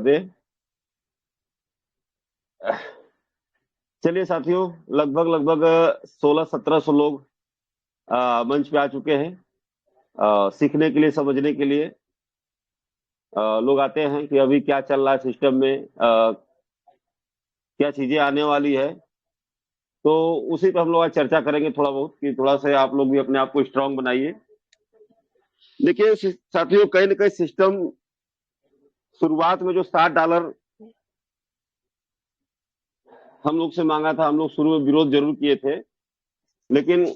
दे। चलिए साथियों, लगभग लगभग 1600-1700 लोग मंच पे आ चुके हैं सीखने के लिए, समझने के लिए। लोग आते हैं कि अभी क्या चल रहा है सिस्टम में, क्या चीजें आने वाली है। तो उसी पे हम लोग आज चर्चा करेंगे थोड़ा बहुत, कि थोड़ा सा आप लोग भी अपने आप को स्ट्रांग बनाइए। देखिए साथियों, कहीं ना कहीं सिस्टम शुरुआत में जो $60 हम लोग से मांगा था, हम लोग शुरू में विरोध जरूर किए थे, लेकिन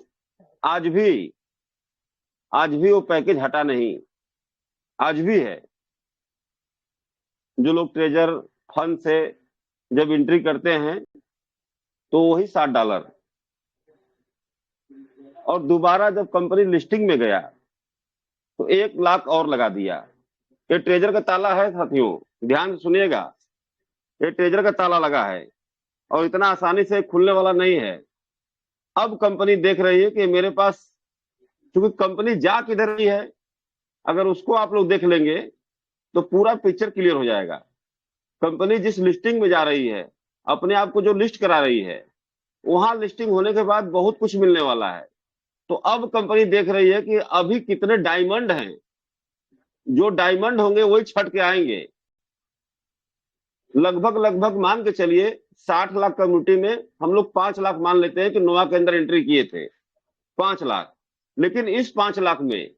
आज भी आज भी वो पैकेज हटा नहीं। आज भी है। जो लोग ट्रेजर फंड से जब एंट्री करते हैं तो वही $60, और दोबारा जब कंपनी लिस्टिंग में गया तो 1 लाख और लगा दिया। ये ट्रेजर का ताला है साथियों, ध्यान से सुनिएगा। ये ट्रेजर का ताला लगा है और इतना आसानी से खुलने वाला नहीं है। अब कंपनी देख रही है कि मेरे पास, क्योंकि कंपनी जा किधर रही है, अगर उसको आप लोग देख लेंगे तो पूरा पिक्चर क्लियर हो जाएगा। कंपनी जिस लिस्टिंग में जा रही है, अपने आप को जो लिस्ट करा रही है, वहां लिस्टिंग होने के बाद बहुत कुछ मिलने वाला है। तो अब कंपनी देख रही है कि अभी कितने डायमंड हैं। जो डायमंड होंगे वही छट के आएंगे। लगभग लगभग मान के चलिए 60 लाख कम्युनिटी में हम लोग 5 लाख मान लेते हैं कि नोवा के अंदर एंट्री किए थे। 5 लाख। लेकिन इस 5 लाख में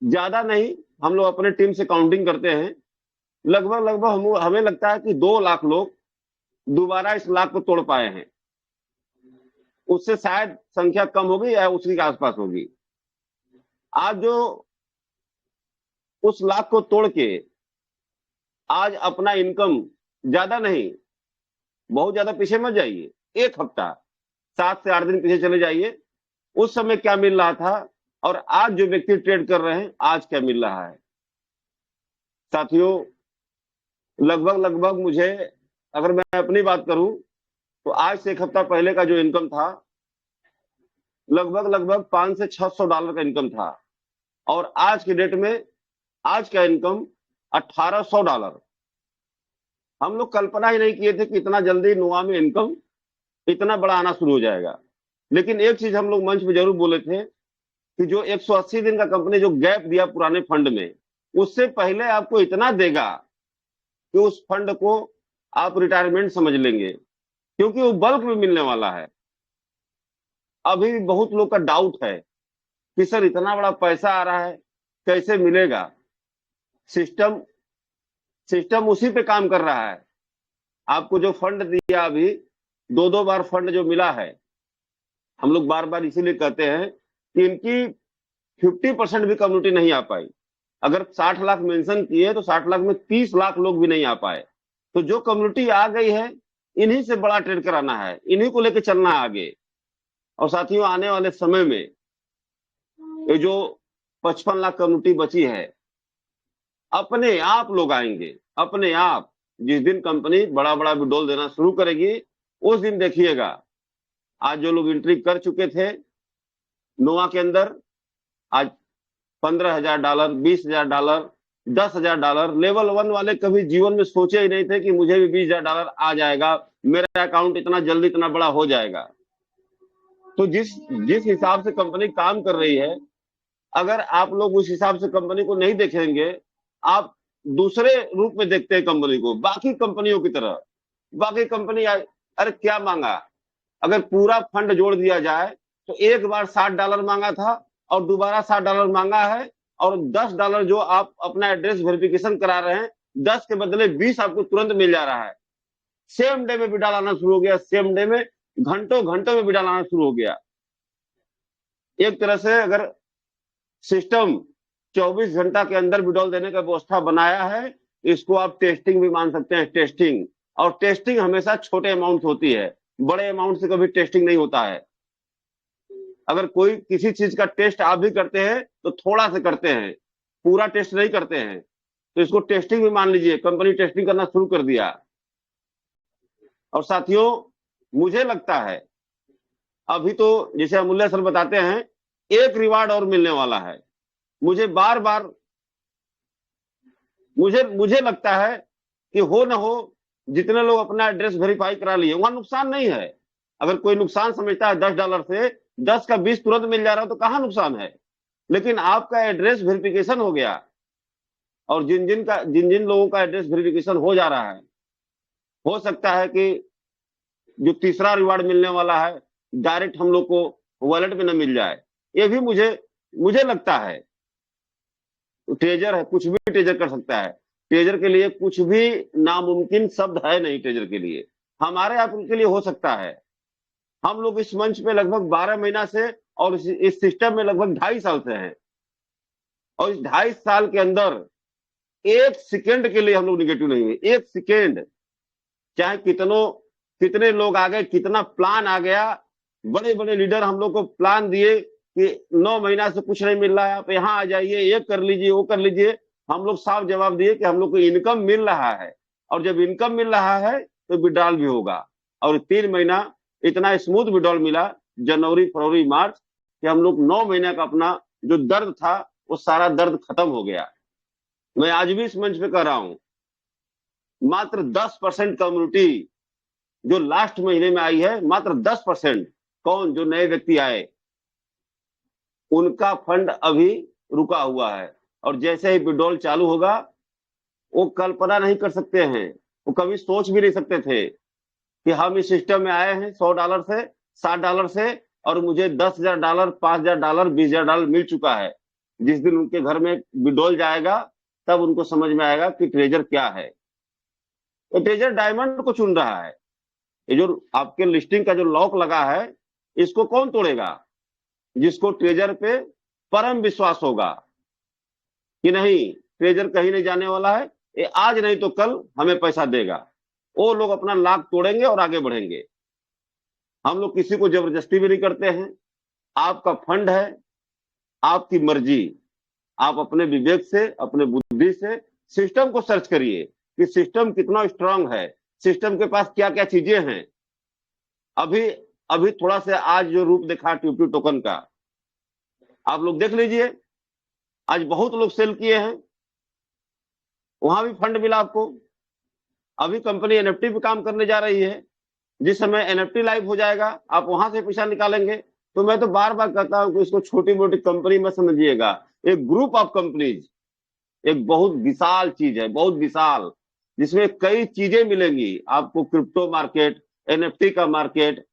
ज्यादा नहीं, हम लोग अपने टीम से काउंटिंग करते हैं, लगभग लगभग हमें लगता है कि 2 लाख लोग दोबारा इस लाख को तोड़ पाए हैं। उससे शायद संख्या कम होगी या उसी के आसपास होगी। आज जो उस लाख को तोड़ के आज अपना इनकम, ज्यादा नहीं, बहुत ज्यादा पीछे मत जाइए, 1 हफ्ता, 7 से 8 दिन पीछे चले जाइए। उस समय क्या मिल रहा था और आज जो व्यक्ति ट्रेड कर रहे हैं आज क्या मिल रहा है। साथियों, लगभग लगभग मुझे, अगर मैं अपनी बात करूं, तो आज से 1 हफ्ता पहले का जो इनकम था, लगभग लगभग $500 से $600 का इनकम था। और आज के डेट में आज का इनकम $1800। हम लोग कल्पना ही नहीं किए थे कि इतना जल्दी नोवा में इनकम इतना बड़ा आना शुरू हो जाएगा। लेकिन एक चीज हम लोग मंच पे जरूर बोले थे कि जो 180 दिन का कंपनी जो गैप दिया पुराने फंड में, उससे पहले आपको इतना देगा कि उस फंड को आप रिटायरमेंट समझ लेंगे, क्योंकि वो बल्क में मिलने वाला है। अभी भी बहुत लोग का डाउट है कि सर इतना बड़ा पैसा आ रहा है, कैसे मिलेगा। सिस्टम सिस्टम उसी पे काम कर रहा है। आपको जो फंड दिया अभी, 2-2 बार फंड जो मिला है, हम लोग बार बार इसीलिए कहते हैं कि इनकी 50% भी कम्युनिटी नहीं आ पाई। अगर 60 लाख मेंशन किए तो 60 लाख में 30 लाख लोग भी नहीं आ पाए। तो जो कम्युनिटी आ गई है, इन्हीं से बड़ा ट्रेड कराना है, इन्हीं को लेकर चलना है आगे। और साथियों, आने वाले समय में ये जो 55 लाख कम्युनिटी बची है, अपने आप लोग आएंगे, अपने आप। जिस दिन कंपनी बड़ा बड़ा विड्रॉल देना शुरू करेगी, उस दिन देखिएगा। आज जो लोग एंट्री कर चुके थे नोवा के अंदर, आज $15,000, $20,000, $10,000, लेवल 1 वाले कभी जीवन में सोचे ही नहीं थे कि मुझे भी $20,000 आ जाएगा, मेरा अकाउंट इतना जल्दी इतना बड़ा हो जाएगा। तो जिस जिस हिसाब से कंपनी काम कर रही है, अगर आप लोग उस हिसाब से कंपनी को नहीं देखेंगे, आप दूसरे रूप में देखते हैं कंपनी को, बाकी कंपनियों की तरह। बाकी कंपनी अरे क्या मांगा, अगर पूरा फंड जोड़ दिया जाए तो एक बार $60 मांगा था और दोबारा $60 मांगा है, और $10 जो आप अपना एड्रेस वेरिफिकेशन करा रहे हैं, 10 के बदले 20 आपको तुरंत मिल जा रहा है। सेम डे में भी डालाना शुरू हो गया, सेम डे में, घंटों घंटों में भी डालाना शुरू हो गया। एक तरह से अगर सिस्टम 24 घंटा के अंदर विड्रॉल देने का व्यवस्था बनाया है, इसको आप टेस्टिंग भी मान सकते हैं, टेस्टिंग। और टेस्टिंग हमेशा छोटे अमाउंट होती है, बड़े अमाउंट से कभी टेस्टिंग नहीं होता है। अगर कोई किसी चीज का टेस्ट आप भी करते हैं तो थोड़ा से करते हैं, पूरा टेस्ट नहीं करते हैं। तो इसको टेस्टिंग भी मान लीजिए, कंपनी टेस्टिंग करना शुरू कर दिया। और साथियों, मुझे लगता है अभी तो, जैसे अमूल्य सर बताते हैं, एक रिवार्ड और मिलने वाला है। मुझे बार बार मुझे मुझे लगता है कि हो ना हो, जितने लोग अपना एड्रेस वेरीफाई करा लिए वहां नुकसान नहीं है। अगर कोई नुकसान समझता है $10 से, 10 का 20 तुरंत मिल जा रहा है तो कहाँ नुकसान है। लेकिन आपका एड्रेस वेरिफिकेशन हो गया, और जिन जिन लोगों का एड्रेस वेरिफिकेशन हो जा रहा है, हो सकता है कि जो तीसरा रिवार्ड मिलने वाला है डायरेक्ट हम लोग को वॉलेट में न मिल जाए। ये भी मुझे मुझे लगता है। ट्रेजर है, कुछ भी ट्रेजर कर सकता है। ट्रेजर के लिए कुछ भी नामुमकिन शब्द है नहीं। ट्रेजर के लिए, हमारे आप के लिए हो सकता है। हम लोग इस मंच पे लगभग 12 महीना से और इस सिस्टम में लगभग 2.5 साल से हैं, और इस 2.5 साल के अंदर एक सेकेंड के लिए हम लोग निगेटिव नहीं हुए। एक सेकेंड, चाहे कितने लोग आ गए, कितना प्लान आ गया, बड़े बड़े लीडर हम लोग को प्लान दिए कि 9 महीना से कुछ नहीं मिल रहा है, आप यहाँ आ जाइए, ये कर लीजिए, वो कर लीजिए। हम लोग साफ जवाब दिए कि हम लोग को इनकम मिल रहा है, और जब इनकम मिल रहा है तो विड्रॉल भी होगा। और 3 महीना इतना स्मूथ विड्रॉल मिला, जनवरी फरवरी मार्च, कि हम लोग 9 महीने का अपना जो दर्द था वो सारा दर्द खत्म हो गया। मैं आज भी इस मंच पे कह रहा हूं, मात्र 10% कम्युनिटी जो लास्ट महीने में आई है, मात्र 10%। कौन? जो नए व्यक्ति आए, उनका फंड अभी रुका हुआ है, और जैसे ही विड्रॉल चालू होगा, वो कल्पना नहीं कर सकते हैं, वो कभी सोच भी नहीं सकते थे कि हम इस सिस्टम में आए हैं $100 से, $60 से, और मुझे $10,000, $5,000, $20,000 मिल चुका है। जिस दिन उनके घर में विड्रॉल जाएगा, तब उनको समझ में आएगा कि ट्रेजर क्या है। तो ट्रेजर डायमंड को चुन रहा है। ये जो आपके लिस्टिंग का जो लॉक लगा है, इसको कौन तोड़ेगा? जिसको ट्रेजर पे परम विश्वास होगा कि नहीं, ट्रेजर कहीं नहीं जाने वाला है, ये आज नहीं तो कल हमें पैसा देगा। वो लोग अपना लाख तोड़ेंगे और आगे बढ़ेंगे। हम लोग किसी को जबरदस्ती भी नहीं करते हैं। आपका फंड है, आपकी मर्जी। आप अपने विवेक से, अपने बुद्धि से सिस्टम को सर्च करिए कि सिस्टम कितना स्ट्रांग है, सिस्टम के पास क्या क्या चीजें हैं। अभी अभी थोड़ा सा आज जो रूप देखा ट्यूटी टोकन का, आप लोग देख लीजिए। आज बहुत लोग सेल किए हैं, वहां भी फंड मिला आपको। अभी कंपनी एनएफटी पे काम करने जा रही है। जिस समय एनएफटी लाइव हो जाएगा, आप वहां से पैसा निकालेंगे। तो मैं तो बार बार कहता हूं कि इसको छोटी मोटी कंपनी मत समझिएगा, एक ग्रुप ऑफ कंपनीज, एक बहुत विशाल चीज है, बहुत विशाल, जिसमें कई चीजें मिलेंगी आपको। क्रिप्टो मार्केट, एनएफटी का मार्केट,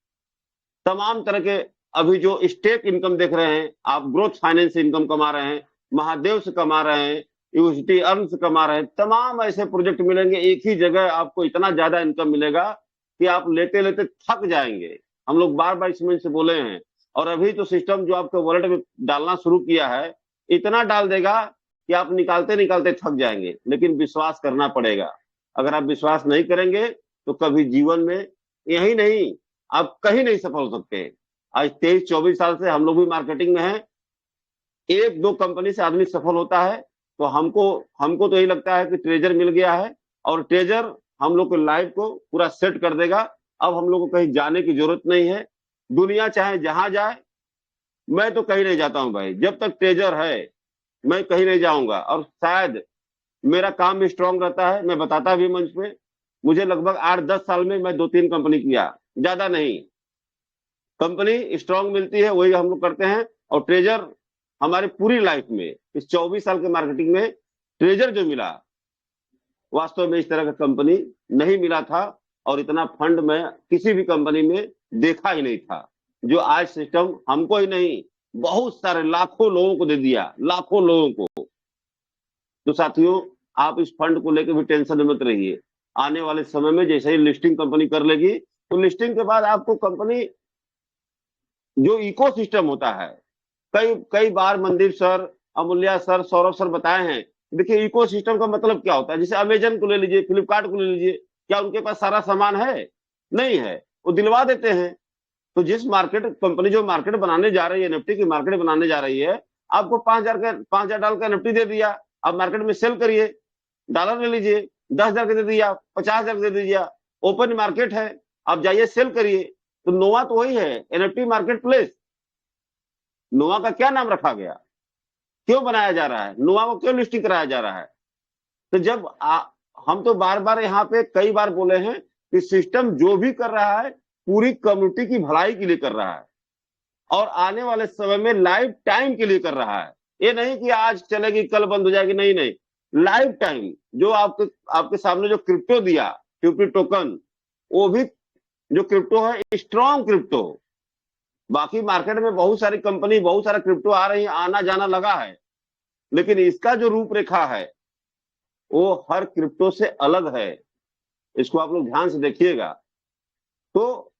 तमाम तरह के। अभी जो स्टेक इनकम देख रहे हैं आप, ग्रोथ फाइनेंस इनकम कमा रहे हैं, महादेव से कमा रहे हैं, यूनिवर्सिटी अर्न से कमा रहे हैं, तमाम ऐसे प्रोजेक्ट मिलेंगे। एक ही जगह आपको इतना ज्यादा इनकम मिलेगा कि आप लेते लेते थक जाएंगे। हम लोग बार बार इसमें से बोले हैं। और अभी तो सिस्टम जो आपके वॉलेट में डालना शुरू किया है, इतना डाल देगा कि आप निकालते निकालते थक जाएंगे। लेकिन विश्वास करना पड़ेगा। अगर आप विश्वास नहीं करेंगे तो कभी जीवन में, यही नहीं, आप कहीं नहीं सफल हो सकते। आज 23-24 साल से हम लोग भी मार्केटिंग में हैं। एक दो कंपनी से आदमी सफल होता है तो हमको हमको तो यही लगता है कि ट्रेजर मिल गया है, और ट्रेजर हम लोग के लाइफ को पूरा सेट कर देगा। अब हम लोग को कहीं जाने की जरूरत नहीं है। दुनिया चाहे जहां जाए, मैं तो कहीं नहीं जाता हूं भाई। जब तक ट्रेजर है मैं कहीं नहीं जाऊंगा। और शायद मेरा काम भी स्ट्रांग रहता है, मैं बताता भी मंच पे। मुझे लगभग 8-10 साल में मैं 2-3 कंपनी किया, ज्यादा नहीं। कंपनी स्ट्रांग मिलती है, वही हम लोग करते हैं। और ट्रेजर हमारी पूरी लाइफ में, इस 24 साल के मार्केटिंग में, ट्रेजर जो मिला, वास्तव में इस तरह का कंपनी नहीं मिला था। और इतना फंड मैं किसी भी कंपनी में देखा ही नहीं था, जो आज सिस्टम हमको ही नहीं, बहुत सारे लाखों लोगों को दे दिया, लाखों लोगों को। तो साथियों, आप इस फंड को लेकर भी टेंशन में मत रहिए। आने वाले समय में जैसे ही लिस्टिंग कंपनी कर लेगी, तो लिस्टिंग के बाद आपको कंपनी, जो इकोसिस्टम होता है, कई कई बार Mandeep sir, Amulya sir, Saurabh sir बताए हैं। देखिए, इकोसिस्टम का मतलब क्या होता है। जैसे अमेजन को ले लीजिए, फ्लिपकार्ट को ले लीजिए, क्या उनके पास सारा सामान है? नहीं है, वो दिलवा देते हैं। तो जिस मार्केट कंपनी जो मार्केट बनाने जा रही है, एनएफटी की मार्केट बनाने जा रही है, आपको $5,000 का एनएफटी दे दिया, आप मार्केट में सेल करिए, डॉलर ले लीजिए, 10,000 के दे दिया, 50,000 के दे दिया, ओपन मार्केट है, आप जाइए सेल करिए। तो नोवा तो वही है, एनएफटी मार्केट प्लेस। नोवा का क्या नाम रखा गया? क्यों बनाया जा रहा है? नोवा को क्यों लिस्टिंग कराया जा रहा है? तो जब हम तो बार बार यहाँ पे कई बार बोले हैं कि सिस्टम जो भी कर रहा है पूरी कम्युनिटी की भलाई के लिए कर रहा है और आने वाले समय में लाइफ टाइम के लिए कर रहा है। ये नहीं कि आज चलेगी कल बंद हो जाएगी, नहीं नहीं, लाइफ टाइम। जो आपके आपके सामने जो क्रिप्टो दिया, क्रिप्टो टोकन, वो भी जो क्रिप्टो है स्ट्रॉन्ग क्रिप्टो। बाकी मार्केट में बहुत सारी कंपनी, बहुत सारा क्रिप्टो आ रही है, आना जाना लगा है, लेकिन इसका जो रूपरेखा है वो हर क्रिप्टो से अलग है। इसको आप लोग ध्यान से देखिएगा। तो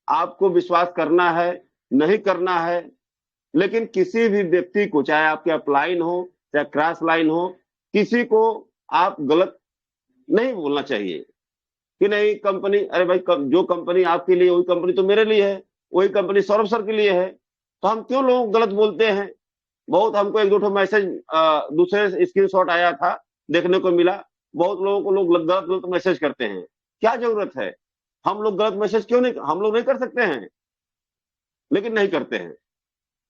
आपको विश्वास करना है, नहीं करना है, लेकिन किसी भी व्यक्ति को, चाहे आपके अपलाइन हो चाहे क्रॉस लाइन हो, किसी को आप गलत नहीं बोलना चाहिए कि नहीं कंपनी, अरे भाई जो कंपनी आपके लिए वही कंपनी तो मेरे लिए है, वही कंपनी सौरभ सर के लिए है, तो हम क्यों लोग गलत बोलते हैं। बहुत हमको एक दो ठो मैसेज दूसरे स्क्रीनशॉट आया था, देखने को मिला, बहुत लोगों को लोग गलत गलत मैसेज करते हैं। क्या जरूरत है, हम लोग गलत मैसेज क्यों नहीं, हम लोग नहीं कर सकते हैं, लेकिन नहीं करते हैं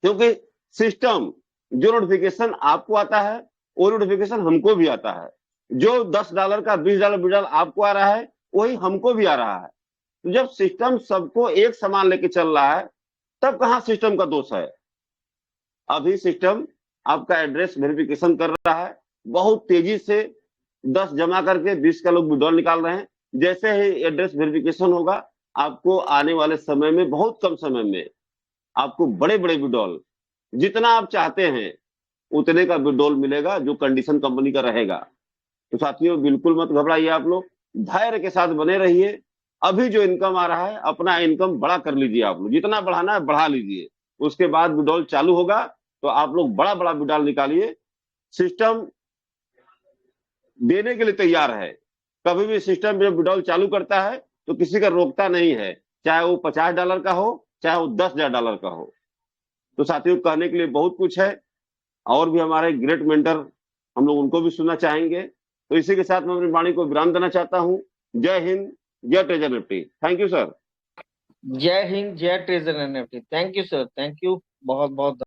क्योंकि सिस्टम, जो नोटिफिकेशन आपको आता है वो नोटिफिकेशन हमको भी आता है। जो $10 का $20 $20 आपको आ रहा है वही हमको भी आ रहा है। तो जब सिस्टम सबको एक समान लेके चल रहा है तब कहां सिस्टम का दोष है। अभी सिस्टम आपका एड्रेस वेरिफिकेशन कर रहा है, बहुत तेजी से 10 जमा करके 20 का लोग विड्रॉल निकाल रहे हैं। जैसे ही एड्रेस वेरिफिकेशन होगा आपको आने वाले समय में, बहुत कम समय में, आपको बड़े बड़े विड्रॉल जितना आप चाहते हैं उतने का विड्रॉल मिलेगा, जो कंडीशन कंपनी का रहेगा। तो साथियों बिल्कुल मत घबराइए, आप लोग धैर्य के साथ बने रहिए। अभी जो इनकम आ रहा है अपना इनकम बड़ा कर लीजिए, आप लोग जितना बढ़ाना है बढ़ा लीजिए, उसके बाद विड्रॉल चालू होगा तो आप लोग बड़ा बड़ा विड्रॉल निकालिए। सिस्टम देने के लिए तैयार है। कभी भी सिस्टम जब विड्रॉल चालू करता है तो किसी का रोकता नहीं है, चाहे वो $50 का हो चाहे वो $10,000 का हो। तो साथियों कहने के लिए बहुत कुछ है, और भी हमारे ग्रेट मेंटर, हम लोग उनको भी सुनना चाहेंगे। तो इसी के साथ मैं अपनी वाणी को विराम देना चाहता हूं। जय हिंद, जय treasure Nifty. Thank you sir. जय हिंद, जय treasure NFT. Thank you sir, thank you, बहुत बहुत